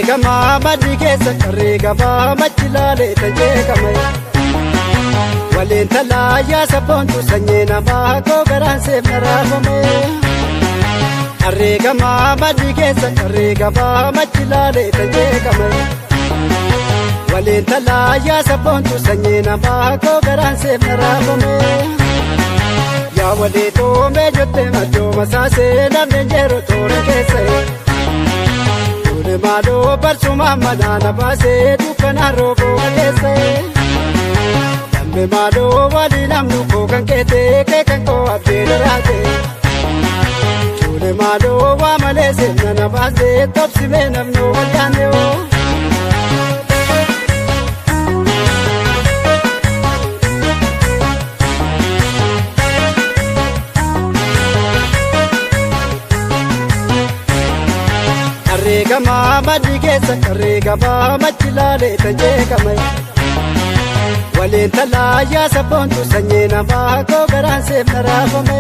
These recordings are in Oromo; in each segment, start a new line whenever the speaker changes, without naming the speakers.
Arreegamaa badii keessa arreegamaa machilaalee tajeeqame. Waliin talaayyaa sabboontu sanyii namaa koo garaan seefna raafame. Arreegamaa badii keessa arreegamaa machilaalee tajeeqame. Waliin talaayyaa sabboontu sanyii namaa koo garaan seefna raafame. Yaa walii toomee jottee maddoo masaasee namni jeeroo toora keessa. Maaloo barsuma manaana baasee dukkanaa rooboo maleessee. Dambe maaloo walii namnu koo kan keetee kee kan koo abdee daraatee. Tuule maaloo waa maleessee nana baasee tobsimee namnoo waldaanee oo. Arreegamaa badii keessa arreegamaa machilaalee tajeeqame. Waliin talaayyaa sabboontu sanyii namaa koo garaan seefna raafame.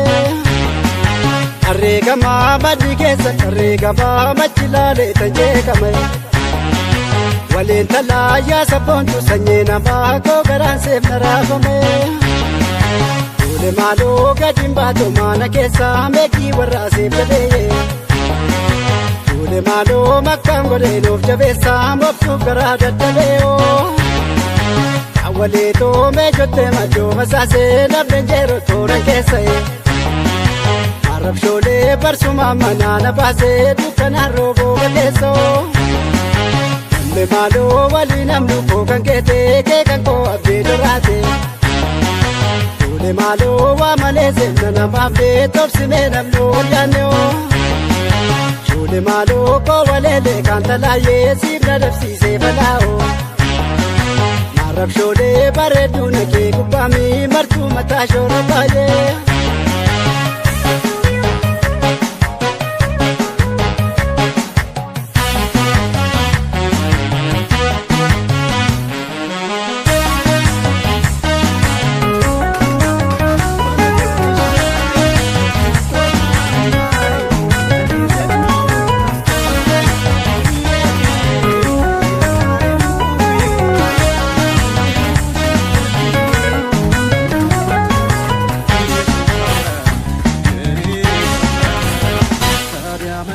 Arreegamaa badii keessa arreegamaa machilaalee tajeeqame. Waliin talaayyaa sabboontu sanyii namaa koo garaan seefna raafame. Tuule maaloo gadiin baatoo maana keessaa meeqii warraasee fedhee. Tuule maaloo makkaan godheenuuf jabeessaa mooftuuf garaa daddabeeyoo. Awwalee toomee jottee maddoo masaasee namni jeeroo toora keessa. Arrabshoolee barsuma manaana baasee dukkanaa rooboo maleessoo. Dambe maaloo walii namnu koo kan keetee kee kan koo abdee daraatee. Tuule maaloo waa maleessee nana baafnee tobsimee namnoo waldaanee. Tuule maaloo koo waleelee kan talaayee siifna dabsiisee balaa'oo. Arrabshoolee bareedduu nakee gubbaamii martuu mataa shoora baay'ee.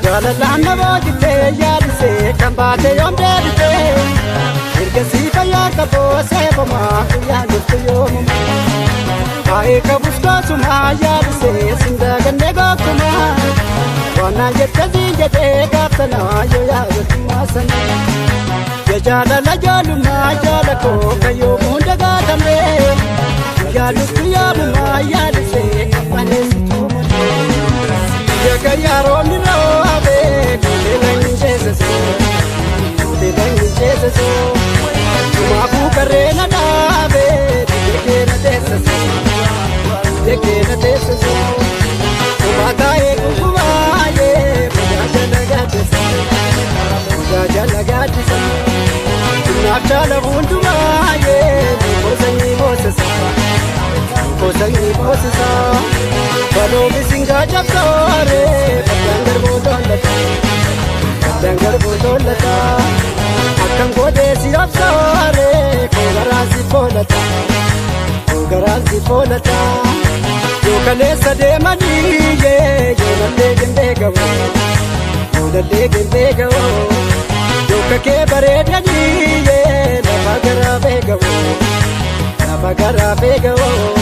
Jalalaan naboo jittee yaadisee kan baate yoom deebitee. Ergasii fayyaa qaboo seebamaa guyyaa jirtu yoomumaa. Baay'ee qabus gootumaa yaadisee sindagannee gootumaa. Waanaan jettasiin jedhee gaaftanaa yoo yaadatummaa sana. Ya jaalala jaalummaa jaala koo kan yoomuu hunda gaatamee. Yaadutti yaamumaa yaadisee qabbaneessituu malee. Yaaroo niroo abee kuulee lanyi jeesasoo tumaafuu karreena dhaabee deekeena teessasoo kubaataa eeguufu baay'ee budaa jala gaaddisa naaf jaala hundi baay'ee koosanyii boosisa baloo bisingaa cabsooree baddaan garbuu tollata akkan goodeesi obsooree koo garaan si foolata yoo kaleessa deemaniiyee yoo lallee gembee gawoo yoo kakee bareedaniiyee lafa garaa beegawoo.